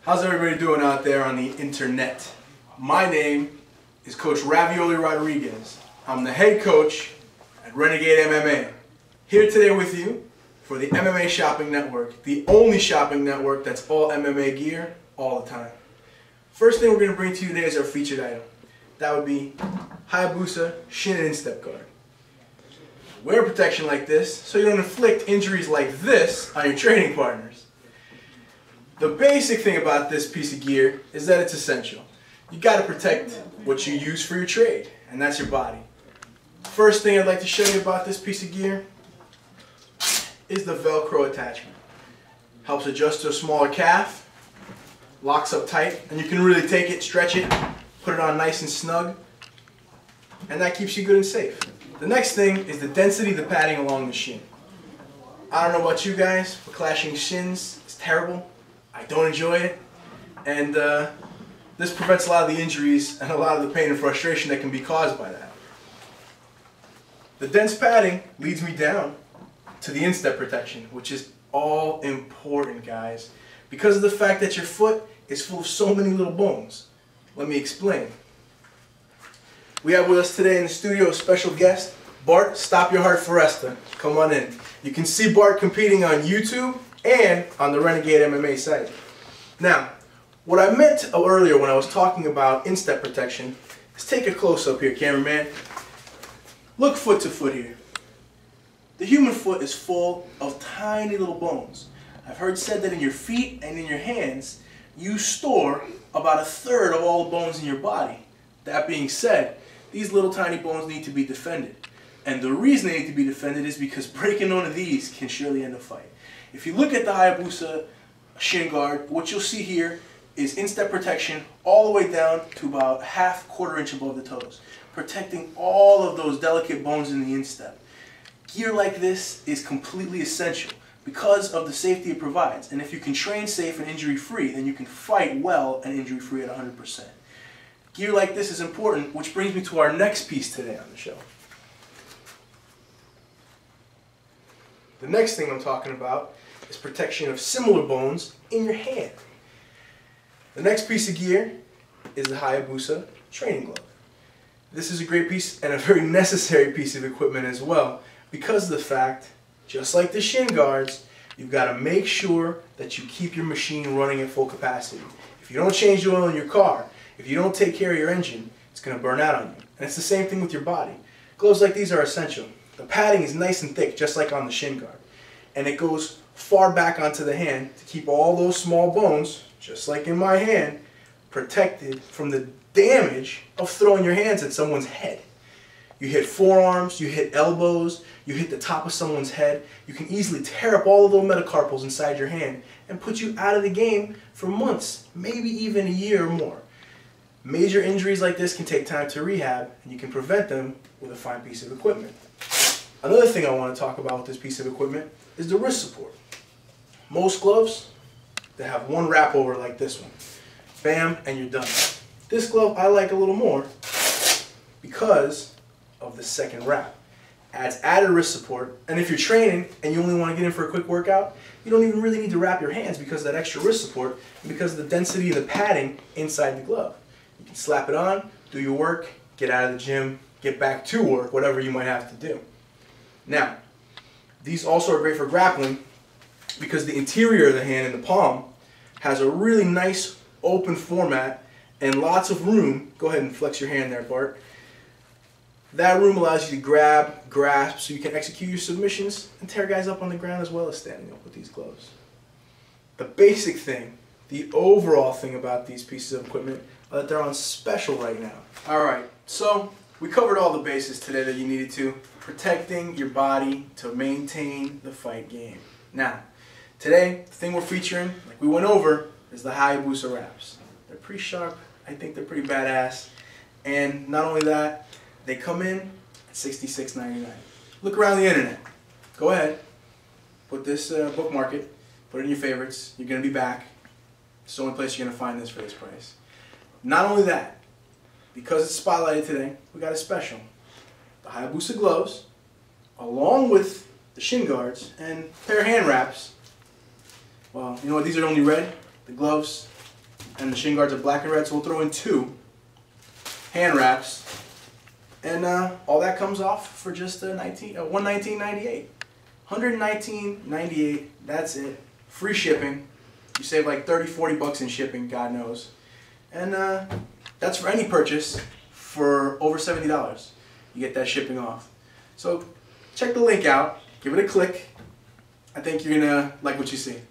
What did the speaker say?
How's everybody doing out there on the internet? My name is Coach Ravioli Rodriguez. I'm the head coach at Renegade MMA. Here today with you for the MMA Shopping Network, the only shopping network that's all MMA gear all the time. First thing we're going to bring to you today is our featured item. That would be Hayabusa Shin and Instep Guard. Wear protection like this so you don't inflict injuries like this on your training partners. The basic thing about this piece of gear is that it's essential. You got to protect what you use for your trade, and that's your body. First thing I'd like to show you about this piece of gear is the Velcro attachment. Helps adjust to a smaller calf, locks up tight, and you can really take it, stretch it, put it on nice and snug, and that keeps you good and safe. The next thing is the density of the padding along the shin. I don't know about you guys, but clashing shins is terrible. I don't enjoy it, and this prevents a lot of the injuries and a lot of the pain and frustration that can be caused by that. The dense padding leads me down to the instep protection, which is all important, guys, because of the fact that your foot is full of so many little bones. Let me explain. We have with us today in the studio a special guest, Bart Stop Your Heart Foresta. Come on in. You can see Bart competing on YouTube and on the Renegade MMA site. Now, what I meant earlier when I was talking about instep protection is take a close-up here, cameraman. Look foot to foot here. The human foot is full of tiny little bones. I've heard said that in your feet and in your hands, you store about 1/3 of all the bones in your body. That being said, these little tiny bones need to be defended. And the reason they need to be defended is because breaking one of these can surely end a fight. If you look at the Hayabusa shin guard, what you'll see here is instep protection all the way down to about ½ inch above the toes, protecting all of those delicate bones in the instep. Gear like this is completely essential because of the safety it provides. And if you can train safe and injury-free, then you can fight well and injury-free at 100%. Gear like this is important, which brings me to our next piece today on the show. The next thing I'm talking about is protection of similar bones in your hand. The next piece of gear is the Hayabusa training glove. This is a great piece and a very necessary piece of equipment as well, because of the fact, just like the shin guards, you've got to make sure that you keep your machine running at full capacity. If you don't change the oil in your car, if you don't take care of your engine, it's going to burn out on you. And it's the same thing with your body. Gloves like these are essential. The padding is nice and thick, just like on the shin guard. And it goes far back onto the hand to keep all those small bones, just like in my hand, protected from the damage of throwing your hands at someone's head. You hit forearms, you hit elbows, you hit the top of someone's head, you can easily tear up all the little metacarpals inside your hand and put you out of the game for months, maybe even a year or more. Major injuries like this can take time to rehab, and you can prevent them with a fine piece of equipment. Another thing I want to talk about with this piece of equipment is the wrist support. Most gloves, they have one wrap over like this one. Bam, and you're done. This glove I like a little more because of the second wrap. Adds added wrist support, and if you're training and you only want to get in for a quick workout, you don't even really need to wrap your hands because of that extra wrist support and because of the density of the padding inside the glove. You can slap it on, do your work, get out of the gym, get back to work, whatever you might have to do. Now, these also are great for grappling because the interior of the hand in the palm has a really nice open format and lots of room. Go ahead and flex your hand there, Bart. That room allows you to grab, grasp, so you can execute your submissions and tear guys up on the ground as well as standing up with these gloves. The basic thing, the overall thing about these pieces of equipment are that they're on special right now. Alright, so we covered all the bases today that you needed to, protecting your body to maintain the fight game. Now, today, the thing we're featuring, like we went over, is the Hayabusa wraps. They're pretty sharp, I think they're pretty badass, and not only that, they come in at $66.99. Look around the internet. Go ahead, put this, bookmark it, put it in your favorites. You're going to be back. It's the only place you're going to find this for this price. Not only that, because it's spotlighted today, we got a special. The Hayabusa gloves, along with the shin guards and a pair of hand wraps. Well, you know what? These are only red. The gloves, and the shin guards are black and red, so we'll throw in 2 hand wraps, and all that comes off for just $119.98. $119.98. That's it. Free shipping. You save like 30-40 bucks in shipping, God knows. And that's for any purchase for over $70. You get that shipping off. So check the link out. Give it a click. I think you're gonna like what you see.